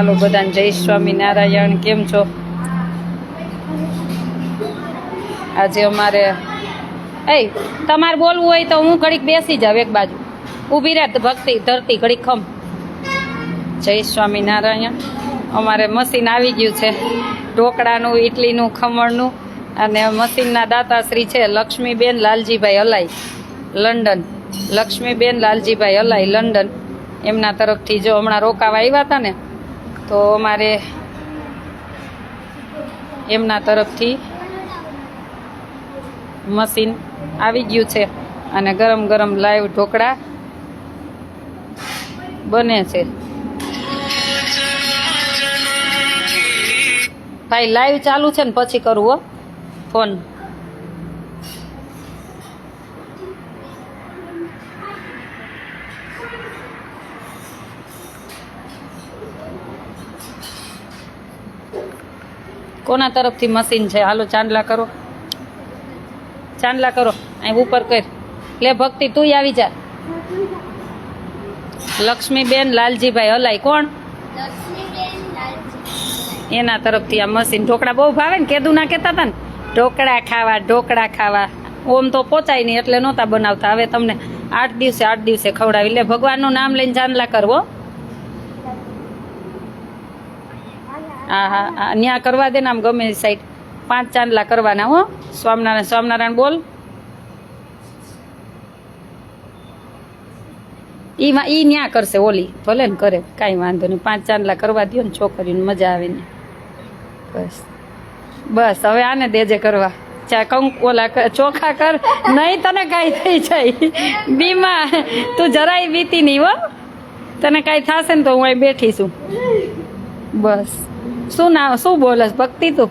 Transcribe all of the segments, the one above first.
ચાલો બધાને જય સ્વામિનારાયણ. કેમ છો? આજે અમારે તમારે બોલવું હોય તો હું ઘડીક બેસી જાવ એક બાજુ, ઊભી રહે ભક્તિ ધરતી ઘડીક ખમ. જય સ્વામિનારાયણ. અમારે મશીન આવી ગયું છે ઢોકળાનું, ઇડલીનું, ખમણનું, અને મશીનના દાતાશ્રી છે લક્ષ્મીબેન લાલજીભાઈ અલાઈ લંડન. લક્ષ્મીબેન લાલજીભાઈ અલાઈ લંડન, એમના તરફથી જો હમણાં રોકાવા આવ્યા હતા ને, તો અમારે એમના તરફથી મશીન આવી ગયું છે અને ગરમ ગરમ લાઈવ ઢોકળા બને છે. ભાઈ લાઈવ ચાલુ છે ને પછી કરું હો ફોન. કોના તરફથી મશીન છે? હાલો ચાંદલા કરો, ચાંદલા કરો, અહીં ઉપર કર. લે ભક્તિ તું આવી જા. લક્ષ્મીબેન લાલજીભાઈ હલાઈ કોણ? એના તરફથી આ મશીન. ઢોકળા બહુ ભાવે ને, કેદું ના કહેતા હતા ને ઢોકળા ખાવા, ઢોકળા ખાવા. ઓમ તો પહોંચાય નહીં એટલે નહોતા બનાવતા. હવે તમને 8 દિવસે ખવડાવી. લે ભગવાનનું નામ લઈને ચાંદલા કરવો. હા હા હા, ન્યા કરવા દે ને, આમ ગમે સાઈડ 5 ચાંદલા કરવાના હો. સ્વામિનારાયણ સ્વામિનારાયણ બોલ. ઈ ન્યા કરશે ઓલી, ભલે ને કરે, કાંઈ વાંધો નહીં. 5 ચાંદલા કરવા દો ને, છોકરીને મજા આવે ને. બસ બસ હવે આને દેજે કરવા. ચા ઓલા ચોખા કર, નહીં તને કાંઈ થઈ જાય. બીમા તું જરાય બીતી નહીં હો. તને કાંઈ થશે ને તો હું અહીં બેઠી છું. બસ શું બોલસ ભક્તિ તું?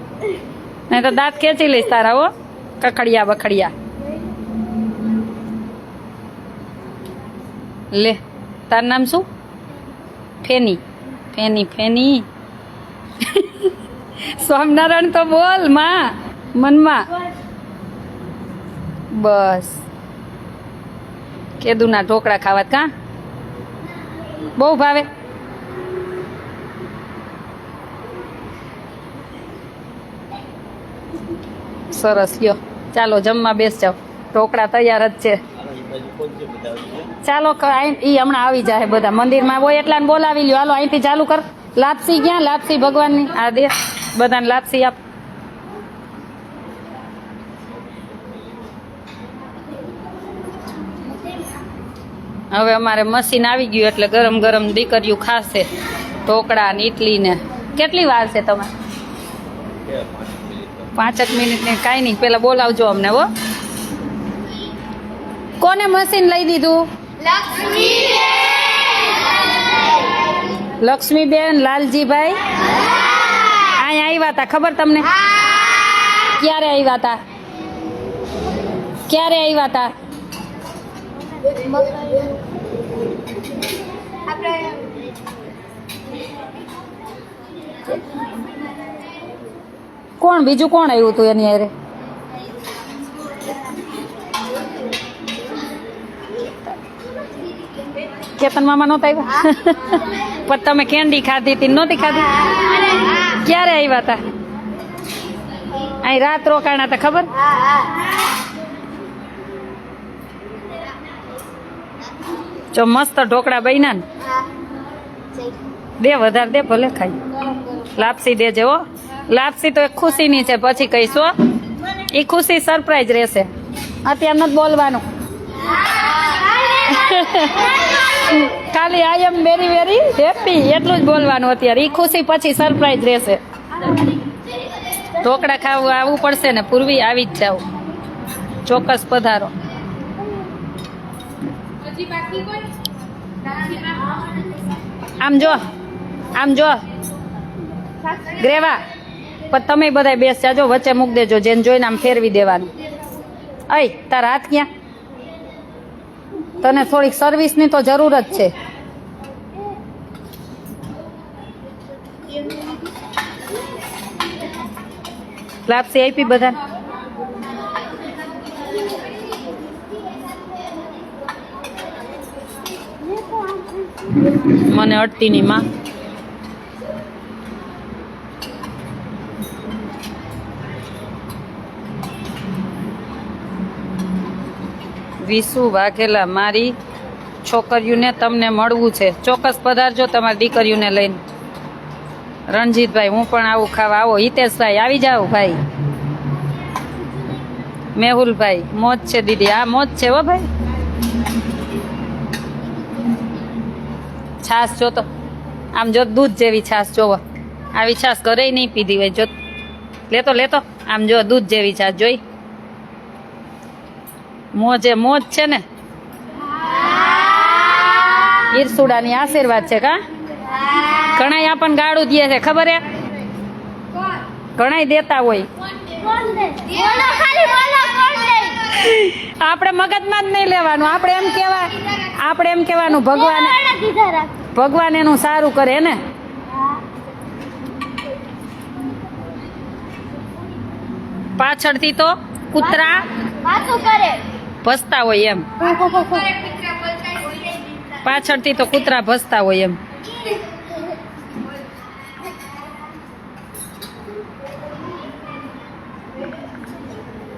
નહીં તો દાંત ખેંચી લઈશ તારા હો, કખડિયા બખડિયા. લે તારું નામ શું? ફેની. ફેની ફેની. સ્વામિનારાયણ તો બોલ માં મનમાં. બસ કેદુના ઢોકળા ખાવા કાં બહુ ભાવે? સરસ. લ્યો ચાલો જમવા બેસ જાઓ, ઢોકળા તૈયાર જ છે. ચાલો ઈ હમણાં આવી જાય બધા. મંદિરમાં હોય એટલા બોલાવી લ્યો. હાલો અહીંથી ચાલુ કર. લાપસી ક્યાં? લાપસી ભગવાનની આ દે, બધાને લાપસી આપ. હવે અમારે મશીન આવી ગયું એટલે ગરમ ગરમ દીકરીઓ ખાશે ઢોકળા ને ઇડલી ને. કેટલી વાર છે તમારે? 5 મિનિટ ને. કાંઈ નહીં, પેલા બોલાવજો અમને હો. કોને મશીન લઈ દીધું? લક્ષ્મીબેન લાલજીભાઈ અહીંયા આવ્યા હતા, ખબર તમને? ક્યારે આવ્યા હતા? ક્યારે આવ્યા હતા? કોણ બીજું કોણ આવ્યું હતું એની હારે? કેતન મામા નહોતા આવ્યા? પણ તમે કેન્ડી ખાધી હતી નહોતી ખાધી? ક્યારે આવ્યા હતા? અહીં રાત રોકાણા હતા, ખબર? જો મસ્ત ઢોકળા બન્યા ને. દે વધારે દે, ભલે ખાઈ. લાપસી દેજે હો. લાપસી તો એક ખુશીની છે, પછી કહીશો. એ ખુશી સરપ્રાઈઝ રહેશે, અત્યારે નથી બોલવાનું. ખાલી આઈ એમ વેરી વેરી હેપી એટલું જ બોલવાનું અત્યારે. એ ખુશી પછી સરપ્રાઈઝ રહેશે. ઢોકળા ખાવું આવવું પડશે ને. પૂર્વી આવી જ જાવ, ચોક્કસ પધારો. આમ જો, આમ જો ગ્રેવા. પણ તમે બધા બેસ જાજો, વચ્ચે મૂક દેજો, જેને જોઈને આમ ફેરવી દેવાનું. અય તારા હાથ ક્યાં? તને થોડીક સર્વિસની તો જરૂર જ છે. લાપસી આપી બધા. મને અડતી ની માં. વિસુ વાઘેલા, મારી છોકરીઓને તમને મળવું છે, ચોક્કસ પધારજો તમારી દીકરીઓને લઈને. રણજીતભાઈ, હું પણ આવું ખાવા. આવો. હિતેશભાઈ, આવી જાઓ ભાઈ. મેહુલભાઈ, મોજ છે દીદી. આ મોજ છે હો ભાઈ. છાશ જો તો આમ જો દૂધ જેવી છાશ જોવો. આવી છાશ ઘરે નહીં પીધી હોય. જો લેતો લેતો આમ જો દૂધ જેવી છાશ જોઈ. મોજે મોજ છે ને. ઈરસુડાની આશીર્વાદ છે કા. ઘણાય આપણને ગાળું દે છે ખબર હે. ઘણાય દેતા હોય. આપણે મગજમાં જ નહીં લેવાનું. આપણે એમ કહેવાનું ભગવાન એનું સારું કરે ને. પાછળથી તો કૂતરા ભસતા હોય એમ. પાછળથી તો કૂતરા ભસતા હોય એમ.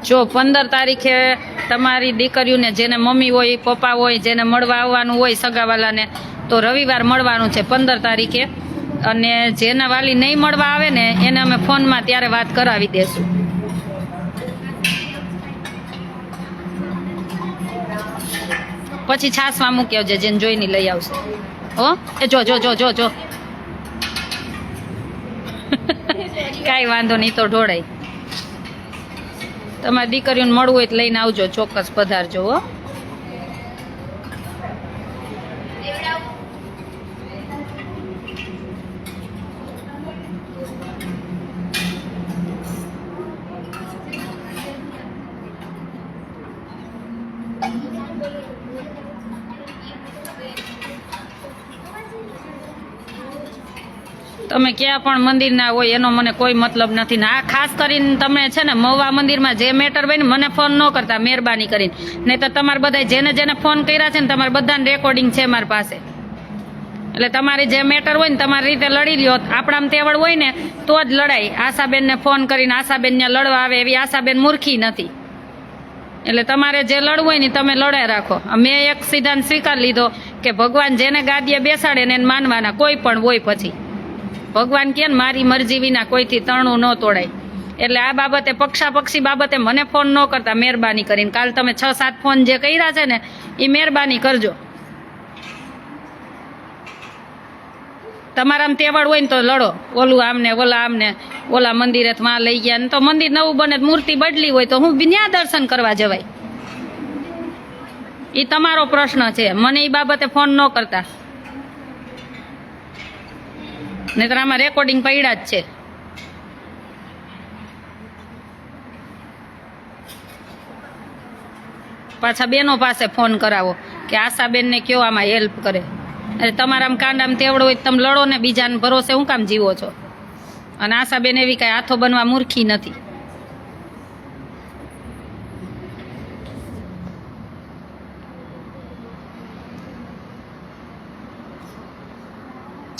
જો 15 તારીખે તમારી દીકરીઓને જેને મમ્મી હોય, પપ્પા હોય, જેને મળવા આવવાનું હોય સગાવાલાને, તો રવિવાર મળવાનું છે 15 તારીખે. અને જેના વાલી નહીં મળવા આવે ને એને અમે ફોનમાં ત્યારે વાત કરાવી દેશું. પછી છાસમાં મૂકી આવજે, જેને જોઈને લઈ આવશે. હો એ જો જો જો જો જો કાંઈ વાંધો નહીં, તો ઢોળાય. તમારી દીકરીઓને મળવું હોય તો લઈને આવજો, ચોક્કસ પધારજો. હો તમે ક્યાં પણ મંદિર ના હોય એનો મને કોઈ મતલબ નથી ને. આ ખાસ કરીને તમે છે ને મહુવા મંદિરમાં જે મેટર હોય ને મને ફોન ન કરતા મહેરબાની કરીને. નહીં તો તમારે બધા જેને જેને ફોન કર્યા છે ને તમારે બધાને રેકોર્ડિંગ છે મારી પાસે. એટલે તમારી જે મેટર હોય ને તમારી રીતે લડી લ્યો. આપણામાં તેવડ હોય ને તો જ લડાય. આશાબેનને ફોન કરીને આશાબેન ત્યાં લડવા આવે એવી આશાબેન મૂર્ખી નથી. એટલે તમારે જે લડવું હોય ને તમે લડાઈ રાખો. મેં એક સિદ્ધાંત સ્વીકાર લીધો કે ભગવાન જેને ગાદીએ બેસાડે ને એને માનવાના, કોઈ પણ હોય. પછી ભગવાન કે મારી મરજી વિના કોઈથી તરણું ન તોડાય. એટલે આ બાબતે પક્ષાપક્ષી બાબતે મને ફોન ન કરતા મહેરબાની કરીને. કાલ તમે 6-7 ફોન જે કર્યા છે ને એ મહેરબાની કરજો. તમારામાં તેવડ હોય ને તો લડો. ઓલું આમને ઓલા આમને ઓલા મંદિરે માં લઈ ગયા ને તો મંદિર નવું બને મૂર્તિ બદલી હોય તો હું ત્યાં દર્શન કરવા જવાય. એ તમારો પ્રશ્ન છે. મને એ બાબતે ફોન ન કરતા. નહીતર આમાં રેકોર્ડિંગ પડ્યા જ છે. પાછા બેનો પાસે ફોન કરાવો કે આશાબેનને કયો આમાં હેલ્પ કરે. અરે તમારામાં કાંડામાં તેવડો હોય તમે લડો ને, બીજાને ભરોસે હું કામ જીવો છો. અને આશાબેન એવી કાંઈ હાથો બનવા મૂર્ખી નથી.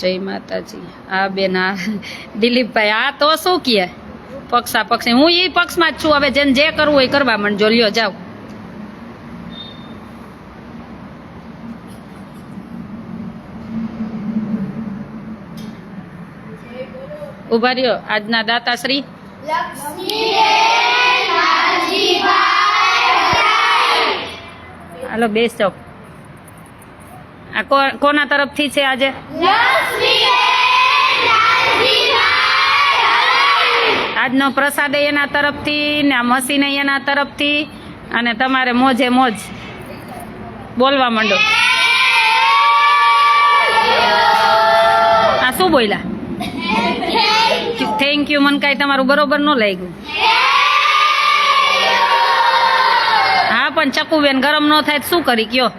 જય માતાજી. હા બેન, હા દિલીપભાઈ, આ તો શું કહે પક્ષા પક્ષી. હું એ પક્ષમાં જ છું. હવે જેને જે કરવું હોય કરવા માંડજો. લ્યો જાઓ. ઉભા રહ્યો. આજના દાતાશ્રી હાલો બેસ જાઓ. આ કોના તરફથી છે આજે? આજનો પ્રસાદ એના તરફથી ને આ મસીને એના તરફથી. અને તમારે મોજે મોજ બોલવા માંડો. આ શું બોલ્યા? Thank you. મને કાંઈ તમારું બરોબર ન લાગ્યું. હા પણ ચકુબેન ગરમ ન થાય શું કરી કયો?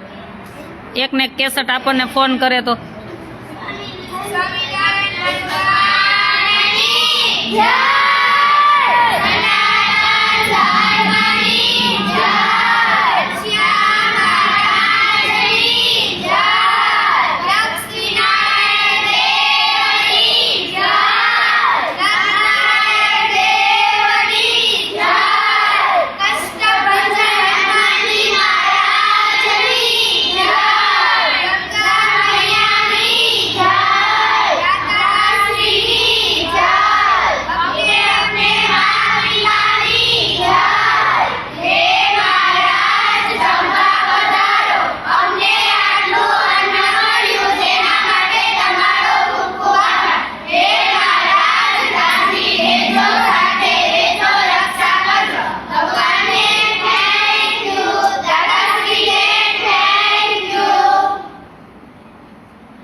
એકને એક કેસેટ આપણને ફોન કરે તો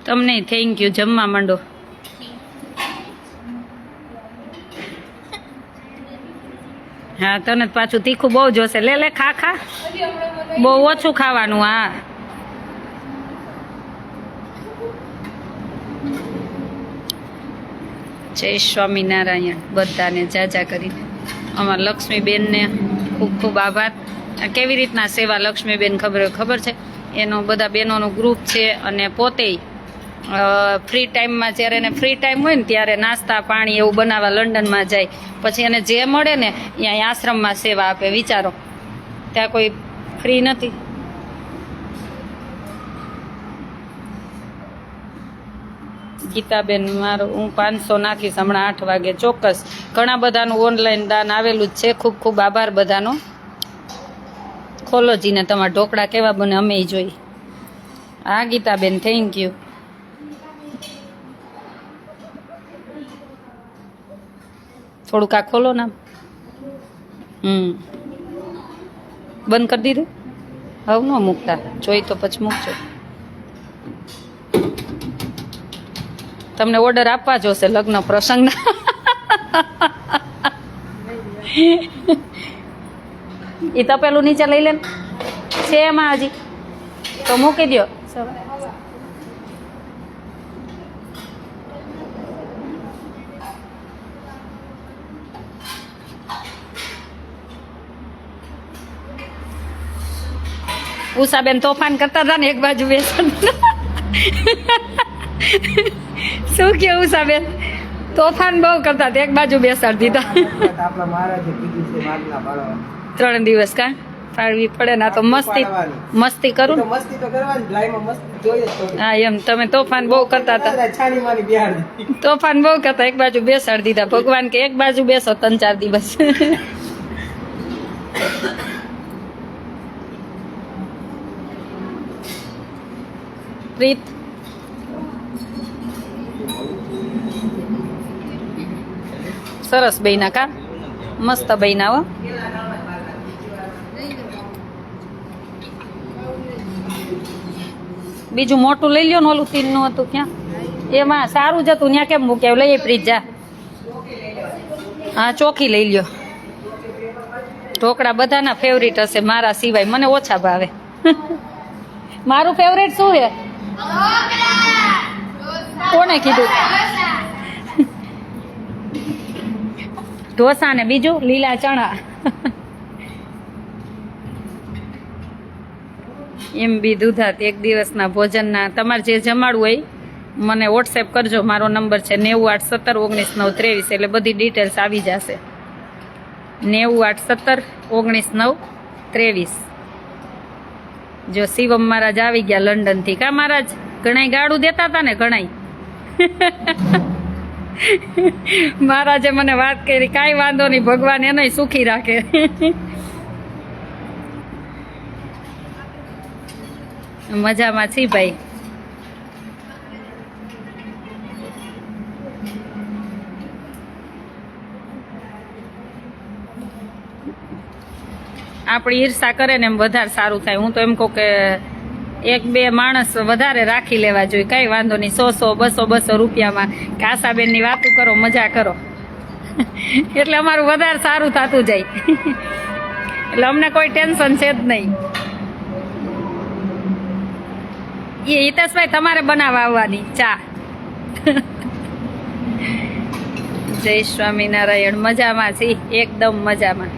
તમને થેન્ક યુ. જમવા માંડો. હા તને પાછું તીખું બહુ જોશે. લે લે ખા ખા. બહુ ઓછું ખાવાનું. હા જય સ્વામિનારાયણ બધાને જાજા કરીને. અમારા લક્ષ્મીબેનને ખૂબ ખૂબ આભાર. કેવી રીતના સેવા લક્ષ્મીબેન ખબર છે? એનો બધા બહેનોનું ગ્રુપ છે અને પોતે ફ્રી ટાઈમમાં જ્યારે એને ફ્રી ટાઈમ હોય ને ત્યારે નાસ્તા પાણી એવું બનાવવા લંડનમાં જાય. પછી એને જે મળે ને ત્યાં આશ્રમમાં સેવા આપે. વિચારો, ત્યાં કોઈ ફ્રી નથી. ગીતાબેન મારું હું 500 નાખીશ હમણાં 8 વાગે ચોક્કસ. ઘણા બધાનું ઓનલાઈન દાન આવેલું જ છે. ખૂબ ખૂબ આભાર બધાનો. ખોલોજીને તમારા ઢોકળા કેવા બને અમે જોઈ. હા ગીતાબેન થેન્ક યુ. થોડુંક આ ખોલો ના. બંધ કરી દીધું. હવે ન મૂકતા, જોઈ તો પછી મૂકજો. તમને ઓર્ડર આપવા જોશે લગ્ન પ્રસંગના. એ તપેલું નીચે લઈ લે છે એમાં હજી તો મૂકી દો. ઉષાબેન તોફાન કરતા હતા ને એક બાજુ બેસન. શું કે ઉષાબેન તોફાન બહુ કરતા હતા, એક બાજુ બેસાડી દીધા. 3 દિવસ કા પાડવી પડે ને. તો મસ્તી કરું. હા એમ તમે તોફાન બહુ કરતા હતા. તોફાન બહુ કરતા, એક બાજુ બેસાડી દીધા. ભગવાન કે એક બાજુ બેસો 3-4 દિવસ. પ્રીત સરસ બહેના કા મસ્ત બહેના હો. બીજું મોટું લઈ લ્યો ને, ઓલું 3 નું હતું ક્યાં? એમાં સારું જ હતું, ત્યાં કેમ મૂક્યા? લઈએ પ્રીત જા. હા ચોખી લઈ લ્યો. ઢોકળા બધાના ફેવરિટ હશે, મારા સિવાય. મને ઓછા ભાવે. મારું ફેવરેટ શું છે? કોને કીધું? ઢોસા ને બીજું લીલા ચણા. એમ બી દૂધાત એક દિવસના ભોજનના તમારે જે જમાડવું હોય મને વોટ્સએપ કરજો. મારો નંબર છે 981719 923. એટલે બધી ડિટેલ્સ આવી જશે. 981719 923. જો શિવમ મહારાજ આવી ગયા લંડન થી. કા મહારાજ ઘણાય ગાડું દેતા હતા ને ઘણાય. મહારાજે મને વાત કરી, કાંઈ વાંધો નહીં, ભગવાન એને સુખી રાખે. મજામાં છી ભાઈ. આપણી ઈર્ષા કરે ને એમ વધારે સારું થાય. હું તો એમ કહું કે 1-2 માણસ વધારે રાખી લેવા જોઈએ. કાંઈ વાંધો નહીં. 100 200 રૂપિયામાં કે આશાબેનની વાતું કરો, મજા કરો. એટલે અમારું વધારે સારું થતું જાય. એટલે અમને કોઈ ટેન્શન છે જ નહીં. એ હિતેશભાઈ તમારે બનાવવા આવવાની ચા. જય સ્વામિનારાયણ. મજામાં છી, એકદમ મજામાં.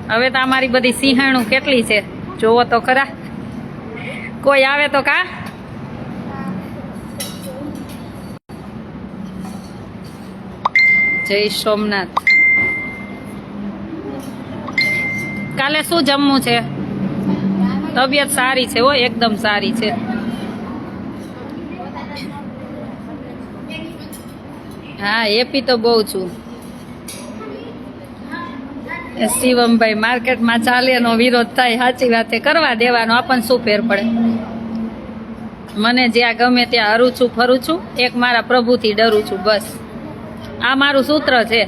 હવે તો અમારી બધી સિંહાણું કેટલી છે જોવો તો ખરા. કોઈ આવે તો કા. જય સોમનાથ. કાલે શું જમવું છે? તબિયત સારી છે હો, એકદમ સારી છે. હા હેપી તો બહુ છું. શિવમભાઈ માર્કેટમાં ચાલે એનો વિરોધ થાય. સાચી વાત છે, કરવા દેવાનો. આપણને શું ફેર પડે? મને જ્યાં ગમે ત્યાં હરું છું, ફરું છું. એક મારા પ્રભુથી ડરું છું, બસ. આ મારું સૂત્ર છે.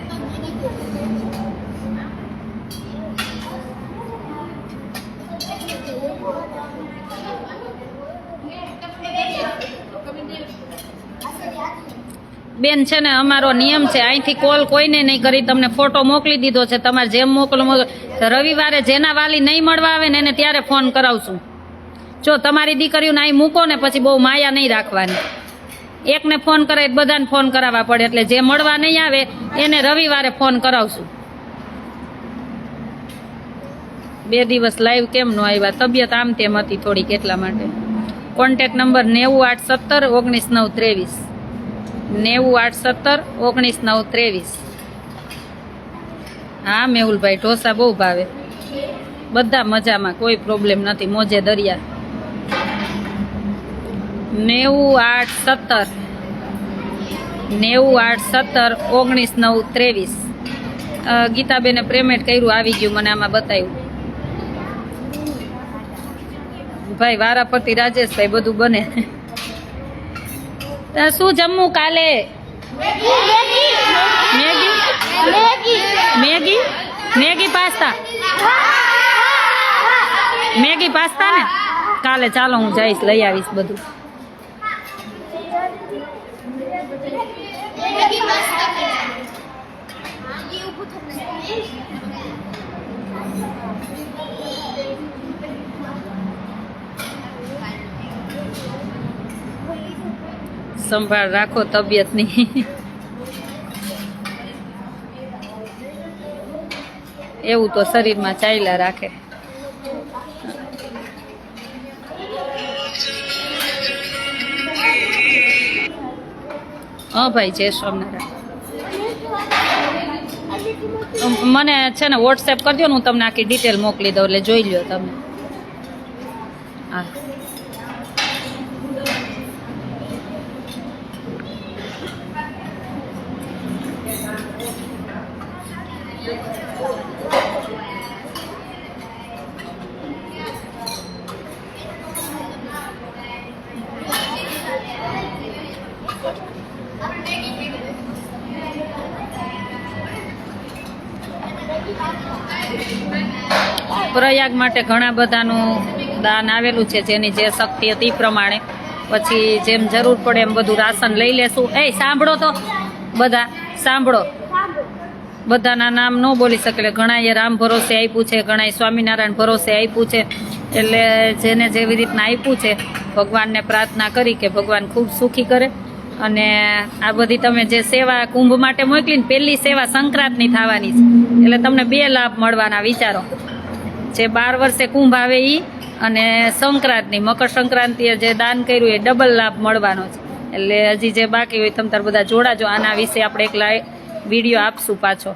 બેન છે ને અમારો નિયમ છે અહીંથી કોલ કોઈને નહીં કરી તમને ફોટો મોકલી દીધો છે તમારે જેમ મોકલો રવિવારે જેના વાલી નહીં મળવા આવે ને એને ત્યારે ફોન કરાવશું જો તમારી દીકરીઓને અહીં મૂકો ને પછી બહુ માયા નહીં રાખવાની એકને ફોન કરાય બધાને ફોન કરાવવા પડે એટલે જે મળવા નહીં આવે એને રવિવારે ફોન કરાવશું 2 દિવસ લાઈવ કેમ ન આવ્યા તબિયત આમ તેમ હતી થોડીક એટલા માટે કોન્ટેક્ટ નંબર 9817 19 923 9817 19 923 હા મેહુલભાઈ ઢોસા બહુ ભાવે બધા મજામાં કોઈ પ્રોબ્લેમ નથી મોજે દરિયા 9817 19 923 ગીતાબેને પેમેન્ટ કર્યું આવી ગયું મને આમાં બતાવ્યું ભાઈ વારાફરતી રાજેશભાઈ બધું બને શું જમવું કાલે મેગી પાસ્તા ને કાલે ચાલો હું જઈશ લઈ આવીશ બધું સંભાળ રાખો તબિયતની એવું તો શરીરમાં ચાલ્યા રાખે હા ભાઈ જય સ્વામિનારાયણ મને છે ને વોટ્સએપ કરજો ને હું તમને આખી ડિટેલ મોકલી દઉં એટલે જોઈ લ્યો તમે હા પ્રયાગ માટે ઘણા બધાનું દાન આવેલું છે જેની જે શક્તિ હતી એ પ્રમાણે પછી જેમ જરૂર પડે એમ બધું રાશન લઈ લેશું સાંભળો તો બધા સાંભળો બધાના નામ ન બોલી શકે ઘણાએ રામ ભરોસે આપ્યું છે ઘણાએ સ્વામિનારાયણ ભરોસે આપ્યું છે એટલે જેને જેવી રીતના આપ્યું છે ભગવાનને પ્રાર્થના કરી કે ભગવાન ખૂબ સુખી કરે અને આ બધી તમે જે સેવા કુંભ માટે મોકલીને પહેલી સેવા સંક્રાંતની થવાની છે એટલે તમને 2 લાભ મળવાના વિચારો જે 12 વર્ષે કુંભ આવે એ અને સંક્રાંતની મકર સંક્રાંતિએ જે દાન કર્યું એ ડબલ લાભ મળવાનો છે એટલે હજી જે બાકી હોય તમે તાર બધા જોડાજો આના વિશે આપણે એક વિડીયો આપશું પાછો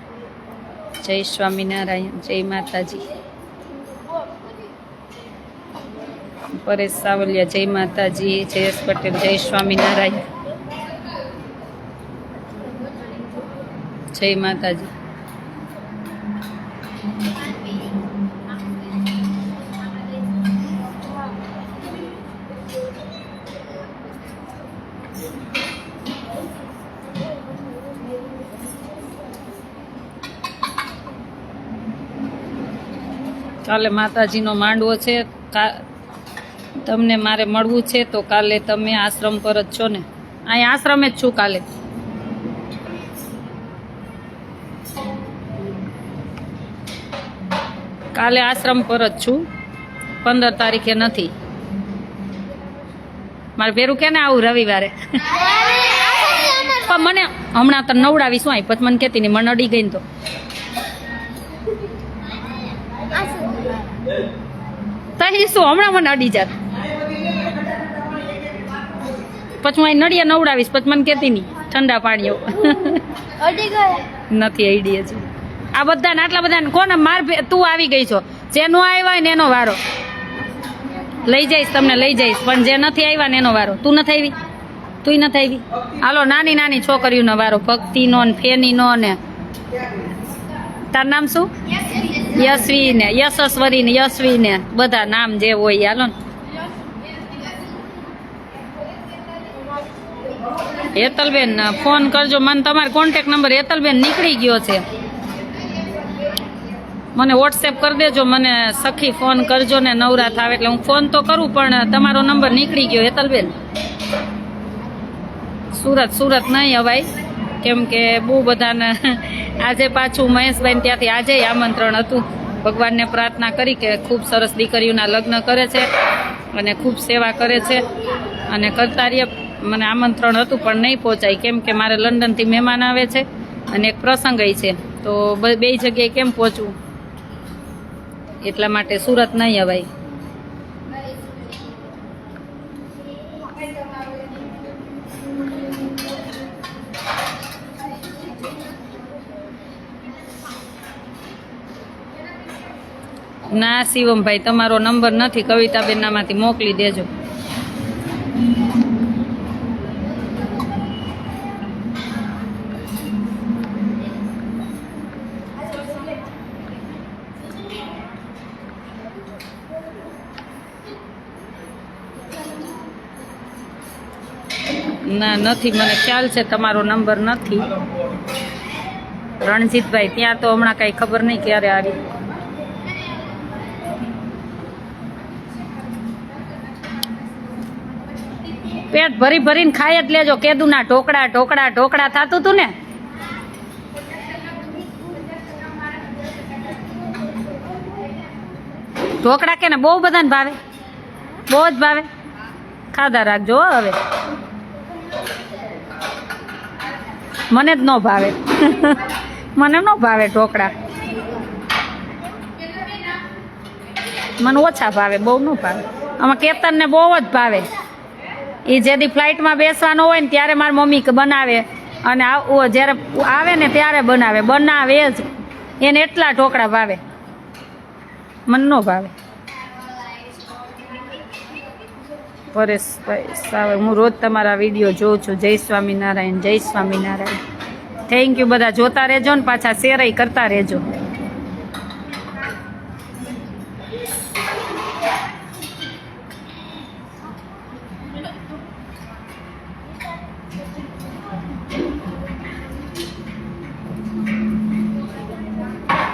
જય સ્વામિનારાયણ જય માતાજી પરેશ સાવલિયા જય માતાજી જયેશ પટેલ જય સ્વામિનારાયણ જય માતાજી કાલે માતાજીનો માંડવો છે તમને મારે મળવું છે તો કાલે તમે આશ્રમ પર જ છો ને અહીંયા આશ્રમે જ છું કાલે કાલે આશ્રમ પર જ છું 15 તારીખે નથી મારે ભેરું કે ને આવું રવિવારે પણ મને હમણાં તો નવડાવી શું પછી મને કહેતી નહીં મને અડી ગઈ ને તો તહી શું હમણાં મને અડી જાત પછી હું અહીં નડિયા નવડાવીશ પછી મને કહેતી નહીં ઠંડા પાણીઓ નથી આઈડી હજી આ બધાને આટલા બધાને કોને માર તું આવી ગઈ છો જે નો આવ્યા હોય ને એનો વારો લઈ જઈશ તમને લઈ જઈશ પણ જે નથી આવ્યા ને એનો વારો તું નથી આવી તું નથી આવી હાલો નાની નાની છોકરીઓનો વારો ભક્તિનો ને ફેનીનો ને તાર નામ શું યશવી ને યશસ્વરી ને યશવી ને બધા નામ જે હોય હાલો ને હેતલબેન ફોન કરજો મને તમારો કોન્ટેક્ટ નંબર હેતલબેન નીકળી ગયો છે મને વોટ્સએપ કરી દેજો મને સખી ફોન કરજો ને નવરા થાવ એટલે હું ફોન તો કરું પણ તમારો નંબર નીકળી ગયો હેતલબેન સુરત સુરત નહીં અવાય, કેમ કે બહુ બધાને આજે પાછું મહેશભાઈને ત્યાંથી આજે આમંત્રણ હતું. ભગવાનને પ્રાર્થના કરી કે ખૂબ સરસ દીકરીઓના લગ્ન કરે છે અને ખૂબ સેવા કરે છે અને કરતા રહીએ. મને આમંત્રણ હતું પણ નહીં પહોંચાય, કેમ કે મારે લંડનથી મહેમાન આવે છે અને એક પ્રસંગ છે, તો બે જગ્યાએ કેમ પહોંચવું, એટલા માટે સુરત નહીં અવાય. ના શિવમભાઈ, તમારો નંબર નથી, કવિતાબેનનામાંથી મોકલી દેજો. ના નથી, મને ખ્યાલ છે તમારો નંબર નથી. રણજીતભાઈ ત્યાં તો હમણાં કાંઈ ખબર નહીં ક્યારે આવી. પેટ ભરી ભરીને ખાઈ જ લેજો. કેદુના ઢોકળા ઢોકળા ઢોકળા થતું હતું ને. ઢોકળા કે ને બહુ બધાને ભાવે, બહુ જ ભાવે. ખાધા રાખજો હવે. મને જ ન ભાવે મને ન ભાવે ઢોકળા, મને ઓછા ભાવે, બહુ ન ભાવે. આમાં કેતનને બહુ જ ભાવે. એ જેથી ફ્લાઇટમાં બેસવાનો હોય ને ત્યારે મારી મમ્મી બનાવે, અને જ્યારે આવે ને ત્યારે બનાવે જ. એને એટલા ઢોકળા ભાવે, મને ન ભાવે. પરેશભાઈ સાવે, હું રોજ તમારા વિડીયો જોઉં છું. જય સ્વામિનારાયણ, જય સ્વામિનારાયણ. Thank you. બધા જોતા રહેજો ને પાછા શેર કરતા રહેજો.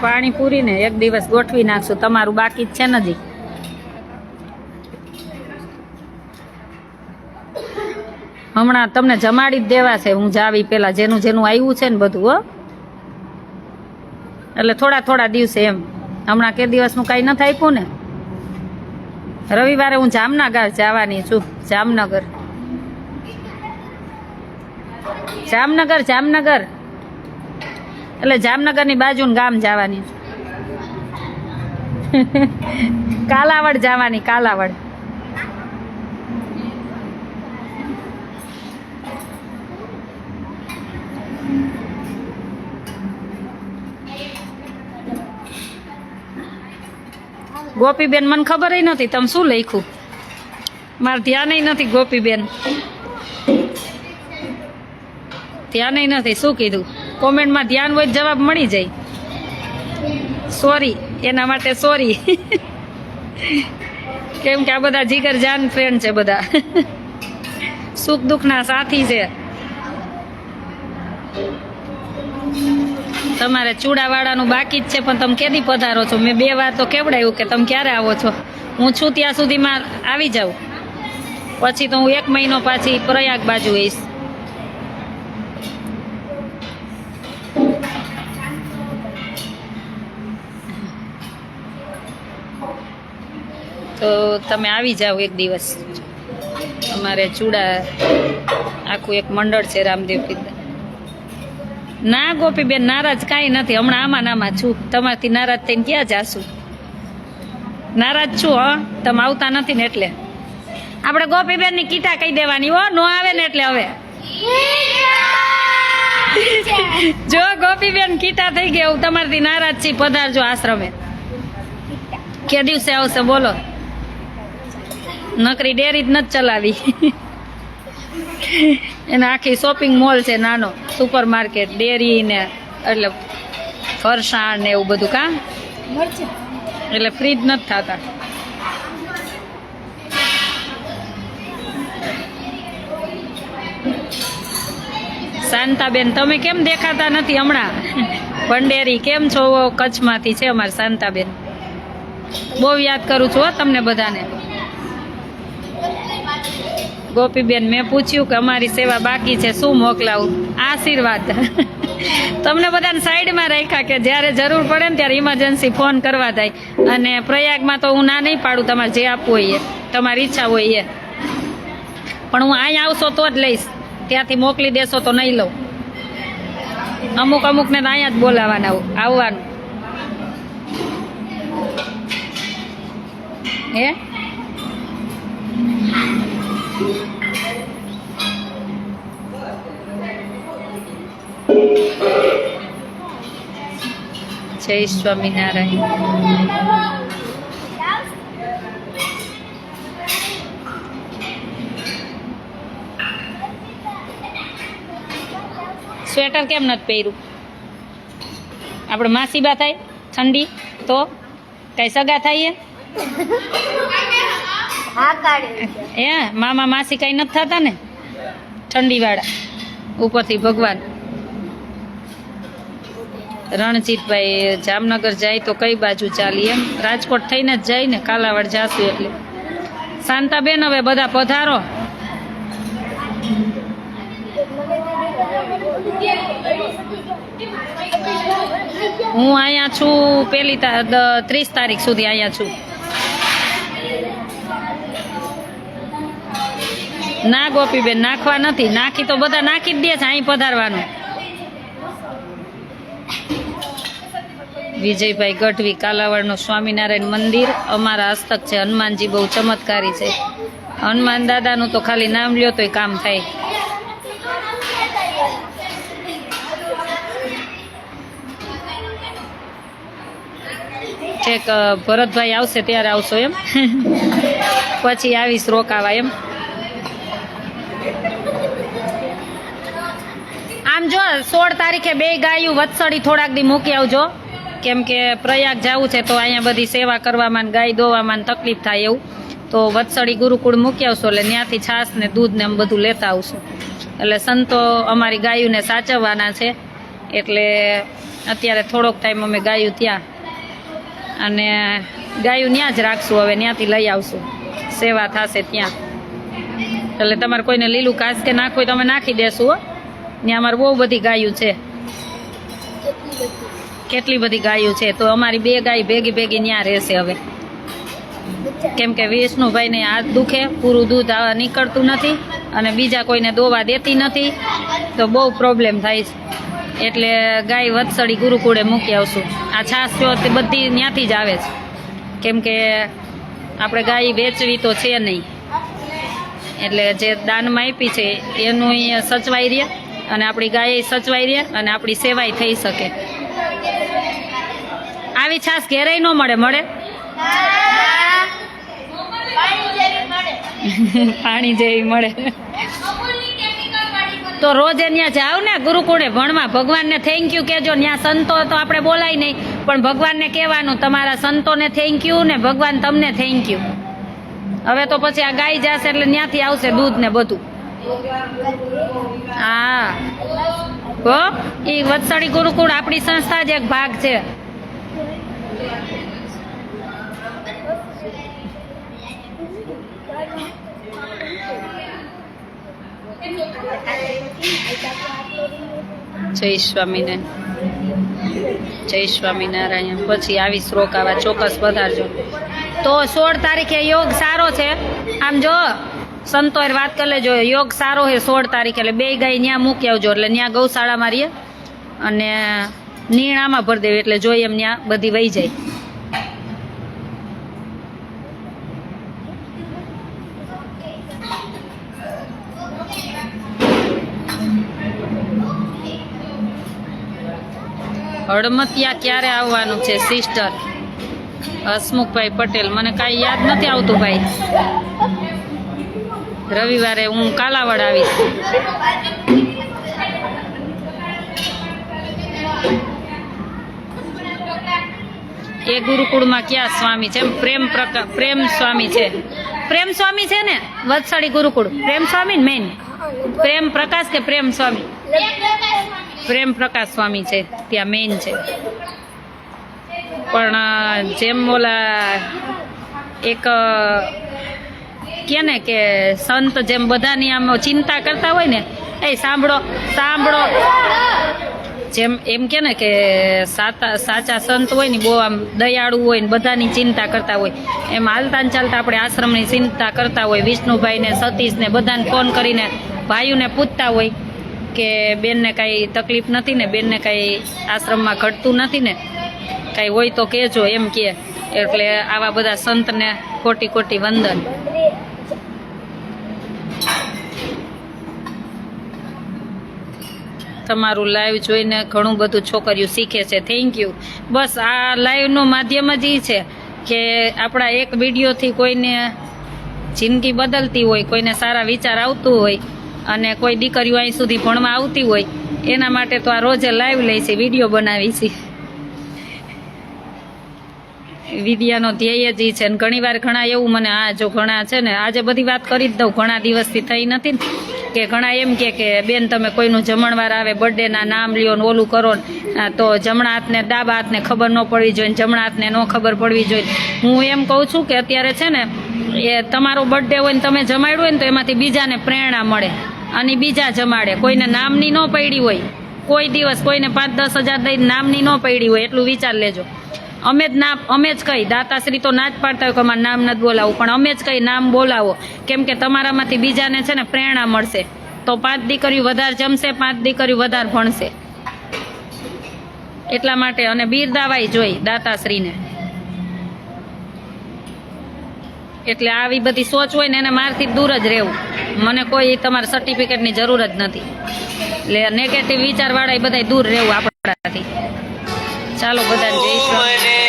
પાણીપુરી ને એક દિવસ ગોઠવી નાખશું. તમારું બાકી જ છે ને હજી. હમણાં તમને જમાડી જ દેવા છે હું જાવી પેલા, જેનું જેનું આવ્યું છે ને બધું. હો, એટલે થોડા થોડા દિવસે એમ. હમણાં કે દિવસનું કાંઈ નથી આપ્યું ને. રવિવારે હું જામનગર જવાની છું. જામનગર એટલે જામનગરની બાજુનું ગામ જવાની છું. કાલાવડ જવાની, કાલાવડ. ગોપીબેન મને ખબર નથી તમે શું લખ્યું, મારે ધ્યાન નથી. ગોપીબેન ધ્યાન નથી. શું કીધું કોમેન્ટમાં? ધ્યાન હોય જવાબ મળી જાય. સોરી, એના માટે સોરી. કેમ કે આ બધા જીગર જાન ફ્રેન્ડ છે, બધા સુખ દુઃખના સાથી છે. તમારે ચૂડાવાળાનું બાકી જ છે, પણ તમે કેદી પધારો છો? મેં 2 વાર તો કેવડાવ્યું કે તમે ક્યારે આવો છો. હું છું ત્યાં સુધીમાં આવી જાઉં, પછી તો હું 1 મહિનો પાછી પ્રયાગ બાજુ આવીશ. તો તમે આવી જાઓ એક દિવસ. અમારે ચૂડા આખું એક મંડળ છે રામદેવ પીર. ના ગોપીબેન, નારાજ કાંઈ નથી. હમણાં આમાં છું. તમારથી નારાજ થઈને ક્યાં જાશું? નારાજ છું. હા, તમે આવતા નથી ને એટલે. આપણે ગોપીબેનની કીટા કહી દેવાની. હો, નો આવે ને એટલે. હવે જો ગોપીબેન કીટા થઈ ગયા, હું તમારથી નારાજ છી. પધારજો આશ્રમે. કે દિવસે આવશે બોલો? નકરી ડેરી જ નથી ચલાવી. એને આખી શોપિંગ મોલ છે, નાનો સુપર માર્કેટ, ડેરી ને એટલે ફરસાણ ને એવું બધું. કાં એટલે ફ્રી જ નથી થતા. શાંતાબેન તમે કેમ દેખાતા નથી હમણાં? ભંડેરી કેમ છો? કચ્છમાંથી છે અમારે શાંતાબેન. બહુ યાદ કરું છું હો તમને બધાને. ગોપીબેન મેં પૂછ્યું કે અમારી સેવા બાકી છે, શું મોકલાવું? આશીર્વાદ. તમને બધાને સાઈડમાં રાખ્યા કે જ્યારે જરૂર પડે ને ત્યારે ઇમરજન્સી ફોન કરવા થાય. અને પ્રયાગમાં તો હું ના નહીં પાડું, તમારે જે આપવું હોય એ, તમારી ઈચ્છા હોય એ. પણ હું અહીંયા આવશો તો જ લઈશ, ત્યાંથી મોકલી દેશો તો નહીં લઉં. અમુકને તો અહીંયા જ બોલાવાના આવવાનું. હે જય સ્વામિનારાયણ. સ્વેટર કેમ નથી પહેર્યું? આપણે માસીબા થાય ઠંડી તો કઈ સગા થાય એ મામા માસી કઈ નથી થતા ને ઠંડી વાળા ઉપરથી ભગવાન. રણજીતભાઈ જામનગર જાય તો કઈ બાજુ ચાલી? એમ રાજકોટ થઈને જ જાય ને, કાલાવાડ જાશું એટલે. શાંતાબેન હવે બધા પધારો. હું અહીંયા છું પેલી 30 તારીખ સુધી અહીંયા છું. ના ગોપીબેન નાખવા નથી, નાખી તો બધા નાખી જ દે છે, અહીં પધારવાનું. વિજયભાઈ ગઢવી કાલાવાડનું સ્વામિનારાયણ મંદિર અમારા હસ્તક છે. હનુમાનજી બહુ ચમત્કારી છે. હનુમાન દાદાનું તો ખાલી નામ લ્યો તોય કામ થાય. છેક ભરતભાઈ આવશે ત્યારે આવશો એમ? પછી આવીશ રોકાવા એમ? આમ જો 16 તારીખે 2 ગાયું વત્સળી થોડાક દી મૂકી આવજો, કેમ કે પ્રયાગ જવું છે તો અહીંયા બધી સેવા કરવામાં ગાય દોવામાં તકલીફ થાય એવું. તો વત્સળી ગુરુકુળ મૂકી આવશો એટલે ત્યાંથી છાશ ને દૂધ ને એમ બધું લેતા આવશું. એટલે સંતો અમારી ગાયોને સાચવવાના છે, એટલે અત્યારે થોડોક ટાઈમ અમે ગાયું ત્યાં અને ગાયું ત્યાં જ રાખશું. હવે ત્યાંથી લઈ આવશું, સેવા થશે ત્યાં. એટલે તમારે કોઈને લીલું ઘાસ કે નાખવું હોય તો અમે નાખી દેશું. હો, ત્યાં અમારે બહુ બધી ગાયું છે. કેટલી બધી ગાયું છે, તો અમારી 2 ગાય ભેગી ત્યાં રહેશે હવે. કેમ કે વિષ્ણુભાઈને હાથ દુખે, પૂરું દૂધ નીકળતું નથી અને બીજા કોઈને દોવા દેતી નથી, તો બહુ પ્રોબ્લેમ થાય છે. એટલે ગાય વત્સળી ગુરુકુળે મૂકી આવશું. આ છાશ તે બધી ત્યાંથી જ આવે છે, કેમ કે આપણે ગાય વેચવી તો છે નહીં. એટલે જે દાનમાં આપી છે એનું સચવાઈ રહે અને આપણી ગાય સચવાઈ રહે અને આપણી સેવાય થઈ શકે. આવી છાશ ઘેરાય ન મળે? મળે પાણી જેવી મળે. તો રોજે ત્યાં જાવ ને ગુરુકુળે ભણવા, ભગવાનને થેન્ક યુ કહેજો. ત્યાં સંતો તો આપણે બોલાય નહીં, પણ ભગવાનને કહેવાનું તમારા સંતોને થેન્ક યુ ને ભગવાન તમને થેન્ક યુ. હવે તો પછી આ ગાય જશે એટલે ત્યાંથી આવશે દૂધ ને બધું. હા હો, એ વત્સળી ગુરુકુળ આપણી સંસ્થા જ એક ભાગ છે. જય સ્વામિનારાયણ. જય સ્વામિનારાયણ. પછી આવીશ રોકાવા, ચોક્કસ પધારજો. તો 16 તારીખે યોગ સારો છે. આમ જો સંતોએ વાત કરી લેજો, યોગ સારો છે 16 તારીખે. એટલે 2 ગાય ત્યાં મૂકી આવજો, એટલે ત્યાં ગૌશાળામાં રહીએ અને નીણામાં ભરી દેવી, એટલે જોઈએ એમ ત્યાં બધી વહી જાય. હળમતિયા ક્યારે આવવાનું છે સિસ્ટર? હસમુખભાઈ પટેલ, મને કાંઈ યાદ નથી આવતું ભાઈ. રવિવારે હું કાલાવડ આવીશ. એ ગુરુકુળમાં ક્યાં સ્વામી છે? પ્રેમ સ્વામી છે. પ્રેમ સ્વામી છે ને વત્સળી ગુરુકુળ? પ્રેમ સ્વામી ને મેન? પ્રેમ પ્રકાશ કે પ્રેમ સ્વામી? પ્રેમ પ્રકાશ સ્વામી છે ત્યાં મેન છે. પણ જેમ ઓલા એક કે ને કે સંત જેમ બધાની આમ ચિંતા કરતા હોય ને, એ સાંભળો સાંભળો, જેમ એમ કે ને કે સાચા સંત હોય ને બહુ આમ દયાળુ હોય ને બધાની ચિંતા કરતા હોય, એમ હાલતા ને ચાલતા આપણે આશ્રમની ચિંતા કરતા હોય. વિષ્ણુભાઈને, સતીશને બધાને ફોન કરીને ભાઈઓને પૂછતા હોય કે બેનને કાંઈ તકલીફ નથી ને, બેનને કાંઈ આશ્રમમાં ઘટતું નથી ને, કાંઈ હોય તો કહેજો એમ કહે. એટલે આવા બધા સંતને કોટી કોટી વંદન. તમારું લાઈવ જોઈને ઘણું બધું છોકરીઓ શીખે છે. Thank you. બસ આ લાઈવનું માધ્યમ જ એ છે કે આપણા એક વિડીયોથી કોઈને જિંદગી બદલતી હોય, કોઈને સારા વિચાર આવતું હોય અને કોઈ દીકરીઓ અહીં સુધી ભણવા આવતી હોય, એના માટે તો આ રોજે લાઈવ લઈ છે, વિડીયો બનાવી છે. વિદ્યાનો ધ્યેય જ છે. અને ઘણી વાર ઘણા એવું મને જો ઘણા છે ને, આજે બધી વાત કરી જ દઉં, ઘણા દિવસથી થઈ નથી ને, કે ઘણા એમ કે બેન તમે કોઈનું જમણવાર આવે, બર્થડેના નામ લ્યો ને ઓલું કરો ને, તો જમણા હાથને ડાબા હાથને ખબર ન પડવી જોઈએ, જમણા હાથને ન ખબર પડવી જોઈએ. હું એમ કહું છું કે અત્યારે છે ને એ તમારો બર્થડે હોય ને તમે જમાડ્યું હોય ને તો એમાંથી બીજાને પ્રેરણા મળે અને બીજા જમાડે. કોઈને નામની ન પડી હોય, કોઈ દિવસ કોઈને 5-10 હજાર દઈને નામની ન પડી હોય, એટલું વિચાર લેજો. અમે જ કહી, દાતાશ્રી તો ના જ પાડતા હોય કે અમારે નામ નથી બોલાવવું, પણ અમે જ કહી નામ બોલાવો, કેમ કે તમારામાંથી બીજાને છે ને પ્રેરણા મળશે. તો 5 દીકરીઓ વધારે જમશે, 5 દીકરીઓ વધારે ભણશે, એટલા માટે. અને બિરદાવાઈ જોઈ દાતાશ્રીને. એટલે આવી બધી સોચ હોય ને એને મારથી દૂર જ રહેવું. મને કોઈ તમારા સર્ટિફિકેટની જરૂર જ નથી. એટલે નેગેટિવ વિચારવાળા એ બધા દૂર રહેવું આપણાથી. ચાલો બધાને જય શ્રી